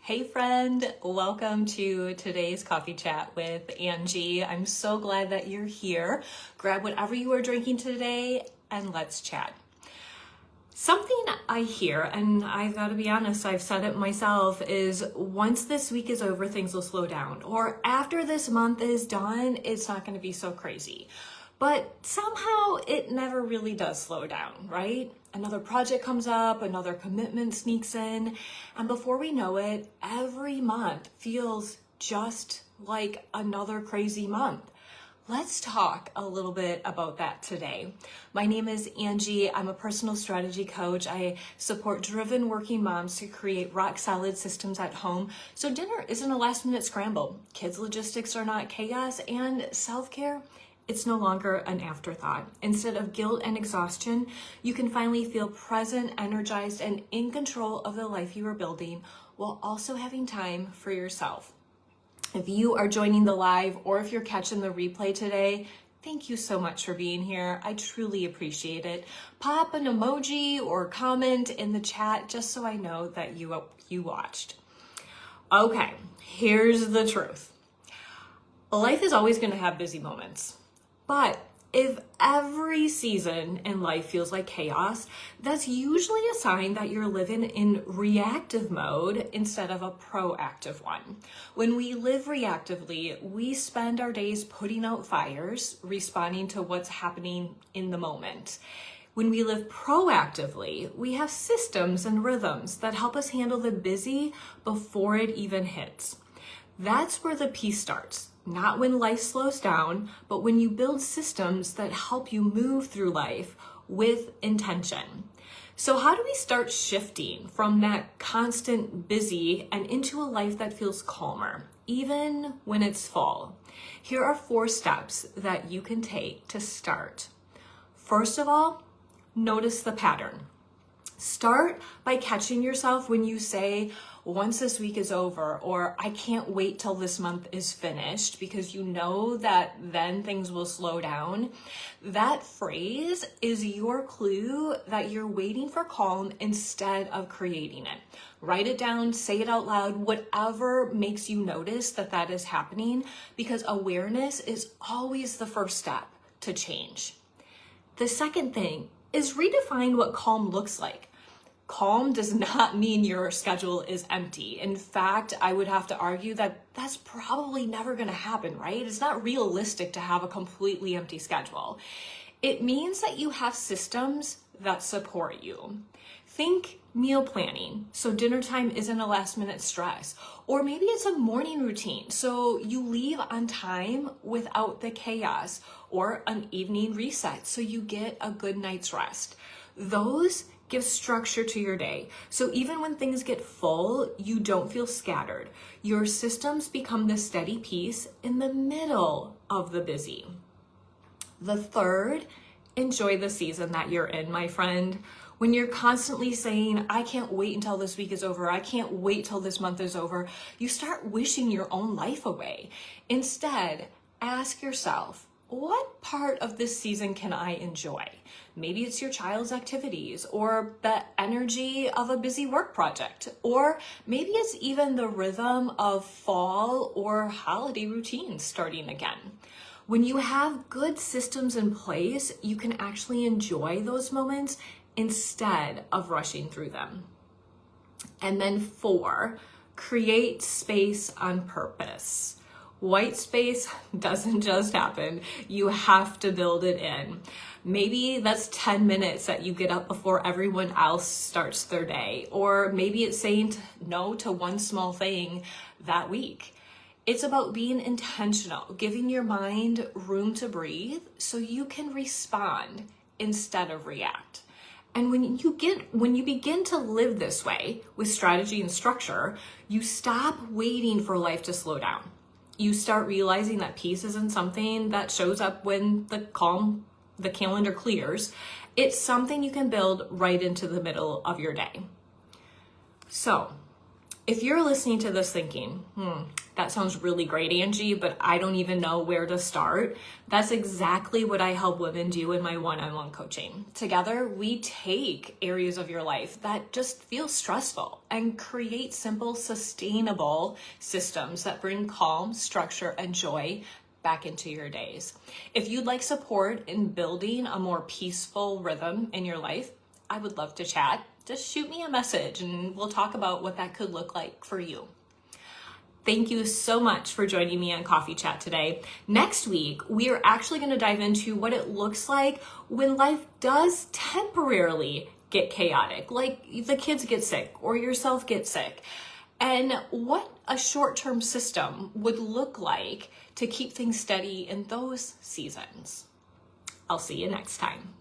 Hey friend, welcome to today's coffee chat with Angie. I'm so glad that you're here. Grab whatever you are drinking today and let's chat. Something I hear, and I've got to be honest, I've said it myself, is once this week is over, things will slow down. Or after this month is done, it's not going to be so crazy. But somehow it never really does slow down, right? Another project comes up, another commitment sneaks in, and before we know it, every month feels just like another crazy month. Let's talk a little bit about that today. My name is Angie. I'm a personal strategy coach. I support driven working moms to create rock solid systems at home so dinner isn't a last minute scramble, kids' logistics are not chaos, and self-care, it's no longer an afterthought. Instead of guilt and exhaustion, you can finally feel present, energized, and in control of the life you are building while also having time for yourself. If you are joining the live or if you're catching the replay today, thank you so much for being here. I truly appreciate it. Pop an emoji or comment in the chat just so I know that you watched. Okay, here's the truth. Life is always going to have busy moments. But if every season in life feels like chaos, that's usually a sign that you're living in reactive mode instead of a proactive one. When we live reactively, we spend our days putting out fires, responding to what's happening in the moment. When we live proactively, we have systems and rhythms that help us handle the busy before it even hits. That's where the peace starts. Not when life slows down, but when you build systems that help you move through life with intention. So how do we start shifting from that constant busy and into a life that feels calmer, even when it's full? Here are 4 steps that you can take to start. First of all, notice the pattern. Start by catching yourself when you say, once this week is over, or I can't wait till this month is finished, because you know that then things will slow down. That phrase is your clue that you're waiting for calm instead of creating it. Write it down, say it out loud, whatever makes you notice that that is happening, because awareness is always the first step to change. The second thing is redefine what calm looks like. Calm does not mean your schedule is empty. In fact, I would have to argue that that's probably never going to happen, right? It's not realistic to have a completely empty schedule. It means that you have systems that support you. Think meal planning, so dinner time isn't a last minute stress. Or maybe it's a morning routine, so you leave on time without the chaos. Or an evening reset, so you get a good night's rest. Those give structure to your day. So even when things get full, you don't feel scattered. Your systems become the steady peace in the middle of the busy. The third, enjoy the season that you're in, my friend. When you're constantly saying, I can't wait until this week is over, I can't wait till this month is over, you start wishing your own life away. Instead, ask yourself, what part of this season can I enjoy? Maybe it's your child's activities or the energy of a busy work project, or maybe it's even the rhythm of fall or holiday routines starting again. When you have good systems in place, you can actually enjoy those moments instead of rushing through them. And then 4, create space on purpose. White space doesn't just happen. You have to build it in. Maybe that's 10 minutes that you get up before everyone else starts their day. Or maybe it's saying no to one small thing that week. It's about being intentional, giving your mind room to breathe so you can respond instead of react. And when you begin to live this way with strategy and structure, you stop waiting for life to slow down. You start realizing that peace isn't something that shows up when the calendar clears. It's something you can build right into the middle of your day. So If you're listening to this thinking, that sounds really great, Angie, but I don't even know where to start, that's exactly what I help women do in my one-on-one coaching. Together, we take areas of your life that just feel stressful and create simple, sustainable systems that bring calm, structure, and joy back into your days. If you'd like support in building a more peaceful rhythm in your life, I would love to chat. Just shoot me a message and we'll talk about what that could look like for you. Thank you so much for joining me on Coffee Chat today. Next week, we are actually going to dive into what it looks like when life does temporarily get chaotic, like the kids get sick or yourself get sick, and what a short-term system would look like to keep things steady in those seasons. I'll see you next time.